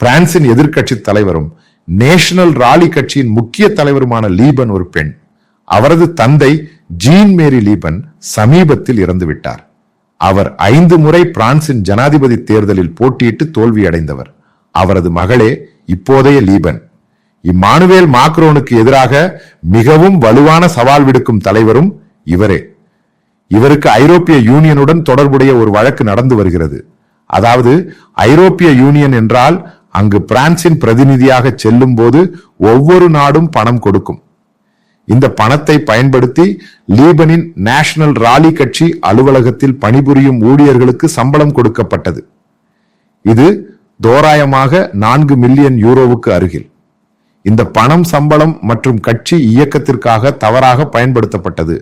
பிரான்சின் எதிர்க்கட்சி தலைவரும் நேஷனல் ராலி கட்சியின் முக்கிய தலைவருமான லீபன் ஒரு பெண். அவரது தந்தை ஜீன் மேரி லீபன் சமீபத்தில் இறந்துவிட்டார். அவர் 5 முறை பிரான்சின் ஜனாதிபதி தேர்தலில் போட்டியிட்டு தோல்வியடைந்தவர். அவரது மகளே இப்போதைய லீபன். இம்மானுவேல் மாக்ரோனுக்கு எதிராக மிகவும் வலுவான சவால் விடுக்கும் தலைவரும் இவரே. இவருக்கு ஐரோப்பிய யூனியனுடன் தொடர்புடைய ஒரு வழக்கு நடந்து வருகிறது. அதாவது ஐரோப்பிய யூனியன் என்றால் அங்கு பிரான்சின் பிரதிநிதியாக செல்லும் போது ஒவ்வொரு நாடும் பணம் கொடுக்கும். இந்த பணத்தை பயன்படுத்தி லீபனின் நேஷனல் ராலி கட்சி அலுவலகத்தில் பணிபுரியும் ஊழியர்களுக்கு சம்பளம் கொடுக்கப்பட்டது. இது தோராயமாக 4 மில்லியன் யூரோவுக்கு அருகில். இந்த பணம் சம்பளம் மற்றும் கட்சி இயக்கத்திற்காக தவறாக பயன்படுத்தப்பட்டது.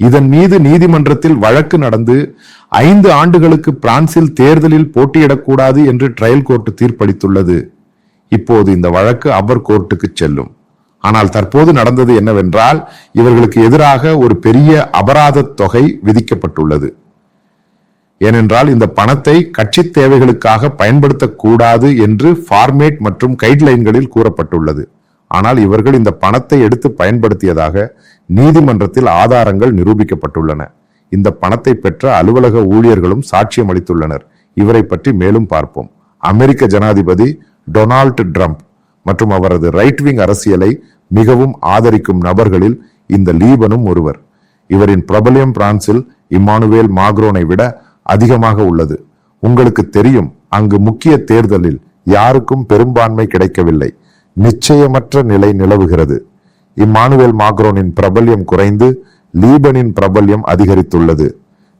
இதன் மீது நீதிமன்றத்தில் வழக்கு நடந்து 5 ஆண்டுகளுக்கு பிரான்சில் தேர்தலில் போட்டியிடக்கூடாது என்று ட்ரையல் கோர்ட் தீர்ப்பளித்துள்ளது. இப்போது இந்த வழக்கு அப்பர் கோர்ட்டுக்கு செல்லும். ஆனால் தற்போது நடந்தது என்னவென்றால், இவர்களுக்கு எதிராக ஒரு பெரிய அபராத தொகை விதிக்கப்பட்டுள்ளது. ஏனென்றால் இந்த பணத்தை கட்சி தேவைகளுக்காக பயன்படுத்தக்கூடாது என்று ஃபார்மேட் மற்றும் கைட்லைன்களில் கூறப்பட்டுள்ளது. ஆனால் இவர்கள் இந்த பணத்தை எடுத்து பயன்படுத்தியதாக நீதிமன்றத்தில் ஆதாரங்கள் நிரூபிக்கப்பட்டுள்ளன. இந்த பணத்தை பெற்ற அலுவலக ஊழியர்களும் சாட்சியம் அளித்துள்ளனர். இவரை பற்றி மேலும் பார்ப்போம். அமெரிக்க ஜனாதிபதி டொனால்ட் ட்ரம்ப் மற்றும் அவரது ரைட் விங் அரசியலை மிகவும் ஆதரிக்கும் நபர்களில் இந்த லீபனும் ஒருவர். இவரின் பிரபல்யம் பிரான்சில் இம்மானுவேல் மாக்ரோனை விட அதிகமாக உள்ளது. உங்களுக்கு தெரியும், அங்கு முக்கிய தேர்தலில் யாருக்கும் பெரும்பான்மை கிடைக்கவில்லை. நிச்சயமற்ற நிலை நிலவுகிறது. இம்மானுவேல் மாக்ரோனின் பிரபல்யம் குறைந்து லீபனின் பிரபல்யம் அதிகரித்துள்ளது.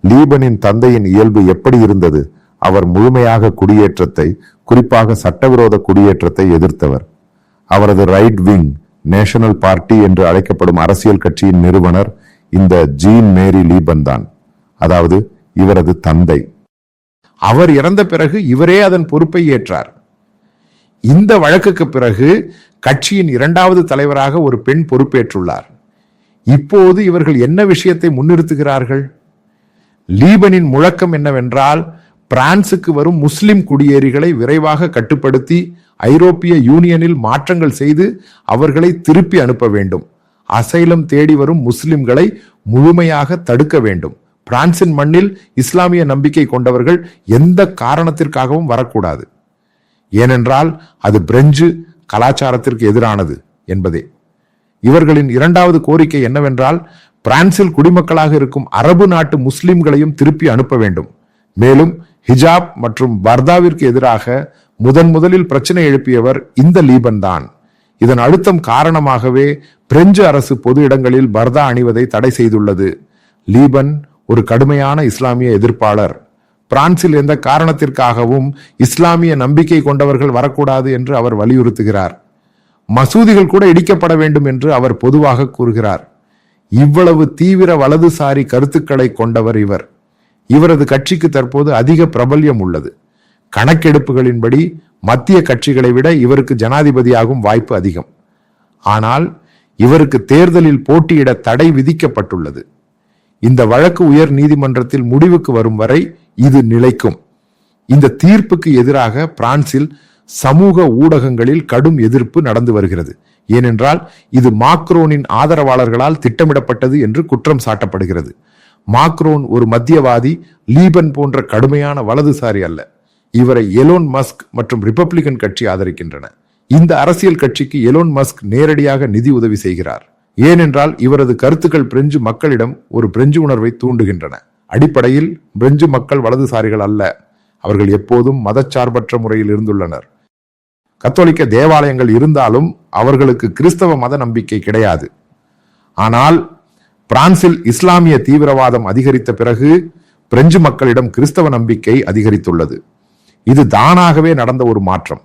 லீபனின் தந்தையின் இயல்பு எப்படி இருந்தது? அவர் முழுமையாக குடியேற்றத்தை, குறிப்பாக சட்டவிரோத குடியேற்றத்தை எதிர்த்தவர். அவரது ரைட் விங் நேஷனல் பார்ட்டி என்று அழைக்கப்படும் அரசியல் கட்சியின் நிறுவனர் இந்த ஜீன் மேரி லீபன் தான், அதாவது இவரது தந்தை. அவர் இறந்த பிறகு இவரே அதன் பொறுப்பை ஏற்றார். இந்த வழக்குக்கு பிறகு கட்சியின் 2வது தலைவராக ஒரு பெண் பொறுப்பேற்றுள்ளார். இப்போது இவர்கள் என்ன விஷயத்தை முன்னிறுத்துகிறார்கள்? லீபனின் முழக்கம் என்னவென்றால், பிரான்சுக்கு வரும் முஸ்லிம் குடியேறிகளை விரைவாக கட்டுப்படுத்தி ஐரோப்பிய யூனியனில் மாற்றங்கள் செய்து அவர்களை திருப்பி அனுப்ப வேண்டும். அசைலம் தேடி வரும் முஸ்லிம்களை முழுமையாக தடுக்க வேண்டும். பிரான்சின் மண்ணில் இஸ்லாமிய நம்பிக்கை கொண்டவர்கள் எந்த காரணத்திற்காகவும் வரக்கூடாது. ஏனென்றால் அது பிரெஞ்சு கலாச்சாரத்திற்கு எதிரானது என்பதே. இவர்களின் 2வது கோரிக்கை என்னவென்றால், பிரான்சில் குடிமக்களாக இருக்கும் அரபு நாட்டு முஸ்லிம்களையும் திருப்பி அனுப்ப வேண்டும். மேலும் ஹிஜாப் மற்றும் பர்தாவிற்கு எதிராக முதலில் பிரச்சனை எழுப்பியவர் இந்த லீபன் தான். இதன் அழுத்தம் காரணமாகவே பிரெஞ்சு அரசு பொது இடங்களில் பர்தா அணிவதை தடை செய்துள்ளது. லீபன் ஒரு கடுமையான இஸ்லாமிய எதிர்ப்பாளர். பிரான்சில் எந்த காரணத்திற்காகவும் இஸ்லாமிய நம்பிக்கை கொண்டவர்கள் வரக்கூடாது என்று அவர் வலியுறுத்துகிறார். மசூதிகள் கூட இடிக்கப்பட வேண்டும் என்று அவர் பொதுவாக கூறுகிறார். இவ்வளவு தீவிர வலதுசாரி கருத்துக்களை கொண்டவர் இவர். இவரது கட்சிக்கு தற்போது அதிக பிரபல்யம் உள்ளது. கணக்கெடுப்புகளின்படி மத்திய கட்சிகளை விட இவருக்கு ஜனாதிபதியாகும் வாய்ப்பு அதிகம். ஆனால் இவருக்கு தேர்தலில் போட்டியிட தடை விதிக்கப்பட்டுள்ளது. இந்த வழக்கு உயர் நீதிமன்றத்தில் முடிவுக்கு வரும் வரை இது நிலைக்கும். இந்த தீர்ப்புக்கு எதிராக பிரான்சில் சமூக ஊடகங்களில் கடும் எதிர்ப்பு நடந்து வருகிறது. ஏனென்றால் இது மாக்ரோனின் ஆதரவாளர்களால் திட்டமிடப்பட்டது என்று குற்றம் சாட்டப்படுகிறது. மாக்ரோன் ஒரு மத்தியவாதி, லீபன் போன்ற கடுமையான வலதுசாரி அல்ல. இவரை எலோன் மஸ்க் மற்றும் ரிப்பப்ளிகன் கட்சி ஆதரிக்கின்றன. இந்த அரசியல் கட்சிக்கு எலோன் மஸ்க் நேரடியாக நிதி உதவி செய்கிறார். ஏனென்றால் இவரது கருத்துக்கள் பிரெஞ்சு மக்களிடம் ஒரு பிரெஞ்சு உணர்வை தூண்டுகின்றன. அடிப்படையில் பிரெஞ்சு மக்கள் வலதுசாரிகள் அல்ல. அவர்கள் எப்போதும் மதச்சார்பற்ற முறையில் இருந்துள்ளனர். கத்தோலிக்க தேவாலயங்கள் இருந்தாலும் அவர்களுக்கு கிறிஸ்தவ மத நம்பிக்கை கிடையாது. ஆனால் பிரான்சில் இஸ்லாமிய தீவிரவாதம் அதிகரித்த பிறகு பிரெஞ்சு மக்களிடம் கிறிஸ்தவ நம்பிக்கை அதிகரித்துள்ளது. இது தானாகவே நடந்த ஒரு மாற்றம்.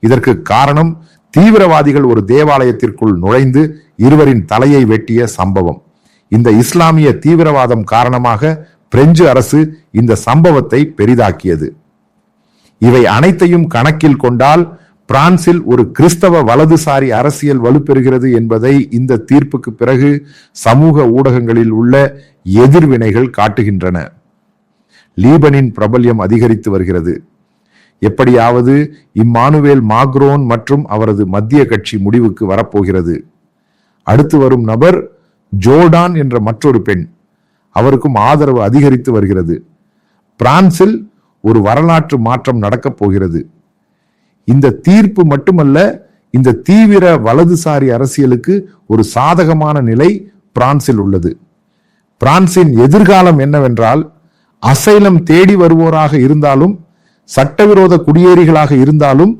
இதற்கு காரணம் தீவிரவாதிகள் ஒரு தேவாலயத்திற்குள் நுழைந்து இருவரின் தலையை வெட்டிய சம்பவம். இந்த இஸ்லாமிய தீவிரவாதம் காரணமாக பிரெஞ்சு அரசு இந்த சம்பவத்தை பெரிதாக்கியது. இவை அனைத்தையும் கணக்கில் கொண்டால் பிரான்சில் ஒரு கிறிஸ்தவ வலதுசாரி அரசியல் வலுப்பெறுகிறது என்பதை இந்த தீர்ப்புக்கு பிறகு சமூக ஊடகங்களில் உள்ள எதிர்வினைகள் காட்டுகின்றன. லீபனின் பிரபல்யம் அதிகரித்து வருகிறது. எப்படியாவது இம்மானுவேல் மாக்ரோன் மற்றும் அவரது மத்திய கட்சி முடிவுக்கு வரப்போகிறது. அடுத்து வரும் நபர் ஜோர்டான் என்ற மற்றொரு பெண். அவருக்கும் ஆதரவு அதிகரித்து வருகிறது. பிரான்சில் ஒரு வரலாற்று மாற்றம் நடக்கப் போகிறது. இந்த தீர்ப்பு மட்டுமல்ல, இந்த தீவிர வலதுசாரி அரசியலுக்கு ஒரு சாதகமான நிலை பிரான்சில் உள்ளது. பிரான்சின் எதிர்காலம் என்னவென்றால், அசைலம் தேடி வருவோராக இருந்தாலும் சட்டவிரோத குடியேறிகளாக இருந்தாலும்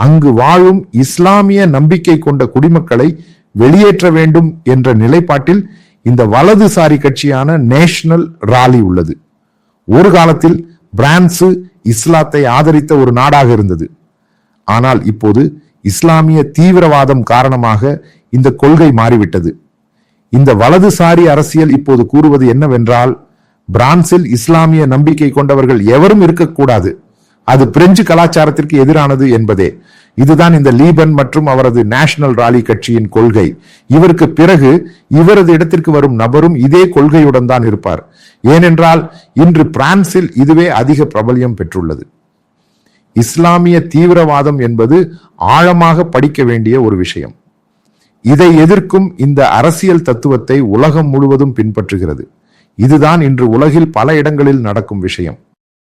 அங்கு வாழும் இஸ்லாமிய நம்பிக்கை கொண்ட குடிமக்களை வெளியேற்ற வேண்டும் என்ற நிலைப்பாட்டில் இந்த வலதுசாரி கட்சியான நேஷனல் ராலி உள்ளது. ஒரு காலத்தில் பிரான்சு இஸ்லாத்தை ஆதரித்த ஒரு நாடாக இருந்தது. ஆனால் இப்போது இஸ்லாமிய தீவிரவாதம் காரணமாக இந்த கொள்கை மாறிவிட்டது. இந்த வலதுசாரி அரசியல் இப்போது கூறுவது என்னவென்றால், பிரான்சில் இஸ்லாமிய நம்பிக்கை கொண்டவர்கள் எவரும் இருக்கக்கூடாது, அது பிரெஞ்சு கலாச்சாரத்திற்கு எதிரானது என்பதே. இதுதான் இந்த லீபன் மற்றும் அவரது நேஷனல் ராலி கட்சியின் கொள்கை. இவருக்கு பிறகு இவரது இடத்திற்கு வரும் நபரும் இதே கொள்கையுடன் தான் இருப்பார். ஏனென்றால் இன்று பிரான்சில் இதுவே அதிக பிரபல்யம் பெற்றுள்ளது. இஸ்லாமிய தீவிரவாதம் என்பது ஆழமாக படிக்க வேண்டிய ஒரு விஷயம். இதை எதிர்க்கும் இந்த அரசியல் தத்துவத்தை உலகம் முழுவதும் பின்பற்றுகிறது. இதுதான் இன்று உலகில் பல இடங்களில் நடக்கும் விஷயம்.